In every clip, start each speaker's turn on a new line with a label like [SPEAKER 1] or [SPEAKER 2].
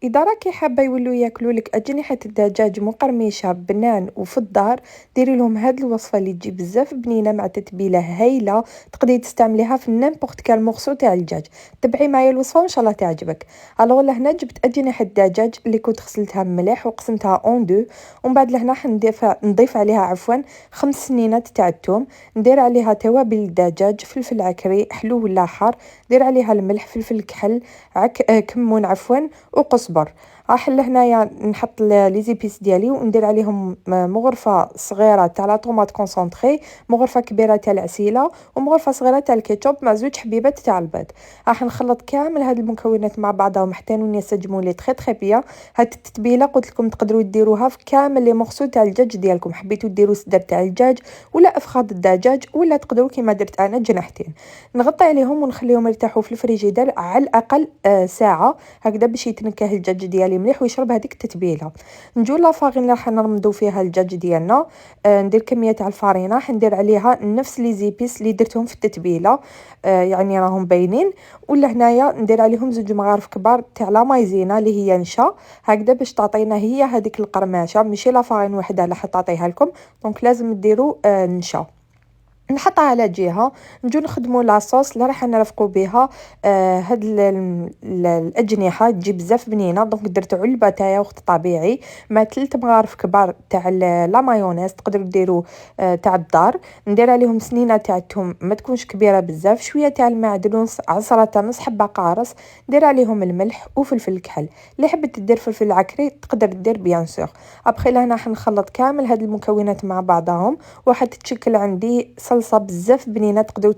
[SPEAKER 1] إذا راكي حابة يولوا ياكلوا لك أجنحة الدجاج مقرمشة بنان وفي الدار، ديري لهم هاد الوصفة اللي تجي بزاف بنينة مع تتبيلة هايلة، تقدري تستعمليها في نيمبورط كال مورسو تاع الدجاج. تبعي معايا الوصفة وان شاء الله تعجبك. الوغ لهنا جبت أجنحة الدجاج اللي كنت غسلتها مليح وقسمتها اون دو، ومن بعد لهنا نضيف عليها عفوا 5 سنينات تاع الثوم، ندير عليها توابل الدجاج، فلفل عكري حلو ولا حار، دير عليها الملح، فلفل كحل، كمون عفوا، وقزبر. راح لهنايا نحط لي زيبيس ديالي وندير عليهم مغرفه صغيره تاع لا طوماط كونسونطري، مغرفه كبيره تاع العسيله، ومغرفه صغيره تاع الكيتشوب مع 2 حبيبات تاع البيض. راح نخلط كامل هاد المكونات مع بعضهم حتى ينسجموا لي تري بيان. هاد التتبيله قلت لكم تقدروا ديروها في كامل لي مورسو تاع الدجاج ديالكم، حبيتوا ديروا صدر تاع الدجاج ولا افخاذ الدجاج، ولا تقدروا كيما درت انا جناحتين. نغطي عليهم ونخليهم يرتاحوا في الفريجيدير على الاقل ساعه هكذا باش يتنكه الدجاج ديالي مليح ويشرب هذيك التتبيله. نجو لافارين اللي راح نرمدو فيها الدجاج ديالنا. ندير كميه تاع الفارينه، راح ندير عليها نفس لي زيبيس اللي درتهم في التتبيله، يعني راهم باينين. ولا هنايا ندير عليهم 2 مغارف كبار تاع لا مايزينا اللي هي نشا، هكذا باش تعطينا هي هذيك القرماشه، ماشي لافارين وحده اللي حطيتها لكم. دونك لازم ديروا نشا. نحطها على جهه، نجو نخدموا لاصوص اللي راح نرفقوا بها هاد الاجنحه تجي بزاف بنينه. دونك درت علبه تاع وقت طبيعي مع 3 مغارف كبار تاع لا مايونيز، تقدروا ديروا تاع الدار. ندير عليهم سنينه تاع الثوم ما تكونش كبيره بزاف، شويه تاع المعدنوس، عصره تاع نص حبه قارص، ندير عليهم الملح وفلفل الكحل. اللي حبت دير فلفل عكري تقدر دير بيان سور. ابخي لهنا حنخلط كامل هاد المكونات مع بعضهم، وراح تتشكل عندي صلصه بزاف بنينه تقدروا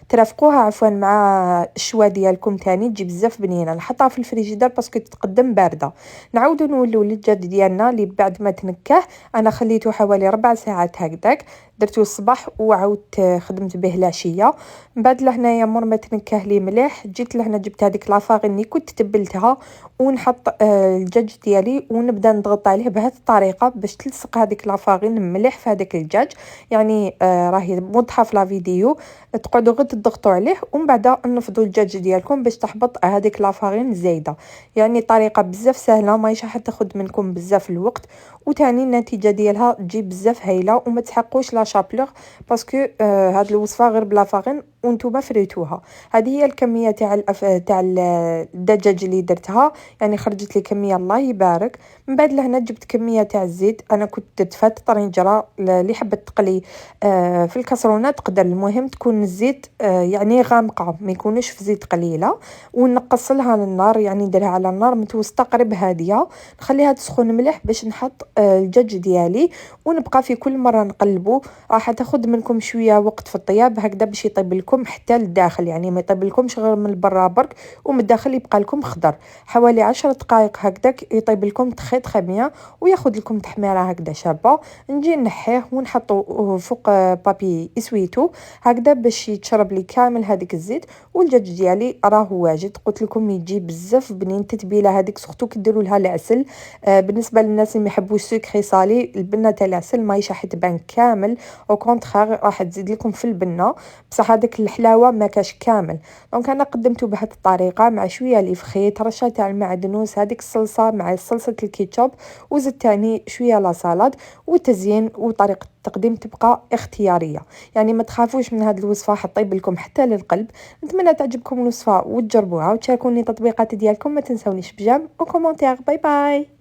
[SPEAKER 1] ترافقوها عفوا مع الشوا ديالكم تاني، تجي بزاف بنينه. نحطها في الفريجيدير باسكو تتقدم بارده. نعاودو نولوا للدجاج ديالنا اللي بعد ما تنكه، انا خليته حوالي 4 ساعات هكذاك، درتو الصباح وعاودت خدمت به العشيه. من بعد لهنايا مور ما تنكه لي مليح، جيت لهنا جبت هذيك لافارين اللي كنت تبلتها، ونحط الدجاج ديالي ونبدا نضغط عليه بهذه الطريقه باش تلصق هذيك لافارين مليح في هذاك الدجاج. يعني راهي موضحه في لا فيديو، تقعدوا غير تضغطوا عليه ومن بعد نفضوا الدجاج ديالكم باش تحبط هذيك لافارين زايده. يعني طريقه بزاف سهله، ماهيش راح تاخذ منكم بزاف الوقت، وثاني النتيجه ديالها تجي بزاف هايله. وما تحقوش لا شابلور باسكو هاد الوصفه غير بلا فارين وانتم فريتوها. هذه هي الكميه تاع الدجاج اللي درتها، يعني خرجت لي كميه الله يبارك. من بعد لهنا جبت كميه تاع الزيت، انا كنت درت فات طرنجره اللي حبت تقلي في الكسرونه تقدر، المهم تكون الزيت يعني غامقه، ما يكونش في زيت قليله. ونقص لها النار، يعني نديرها على النار متوسطه قريب هاديه، نخليها تسخن مليح باش نحط الدجاج ديالي، ونبقى في كل مره نقلبو. راح تاخذ منكم شويه وقت في الطياب هكذا باش يطيب لكم حتى للداخل، يعني ما يطيب لكمش غير من برا برك ومن الداخل يبقى لكم خضر. حوالي 10 دقائق هكذاك يطيب لكم تخي بيان، وياخذ لكم تحميره هكذا شابه. نجي نحيه ونحطو فوق بابي اسويتو هكذا باش يتشرب لي كامل هذيك الزيت. والدجاج ديالي راه واجد، قلت لكم يجي بزاف بنين. التتبيله هذيك سورتو كديروا لها العسل، بالنسبه للناس اللي ما يحبوش سكري صالي، البنه تاع العسل ماهيش راح تبان كامل، او كونطخار راح تزيد لكم في البنه، بصح هذيك الحلاوه ما كاش كامل. دونك انا قدمته بهذه الطريقه مع شويه الفخيت، رشه تاع المعدنوس، هذيك الصلصه مع صلصه الكيتشوب، وزدت تاني شويه لا سالاد. والتزيين وطريقه التقديم تبقى اختياريه، يعني ما تخافوش من هذه الوصفه، حطيب لكم حتى للقلب. نتمنى تعجبكم الوصفه وتجربوها وتشاركوني تطبيقات ديالكم. ما تنسونيش بجيم وكومونتير. باي باي.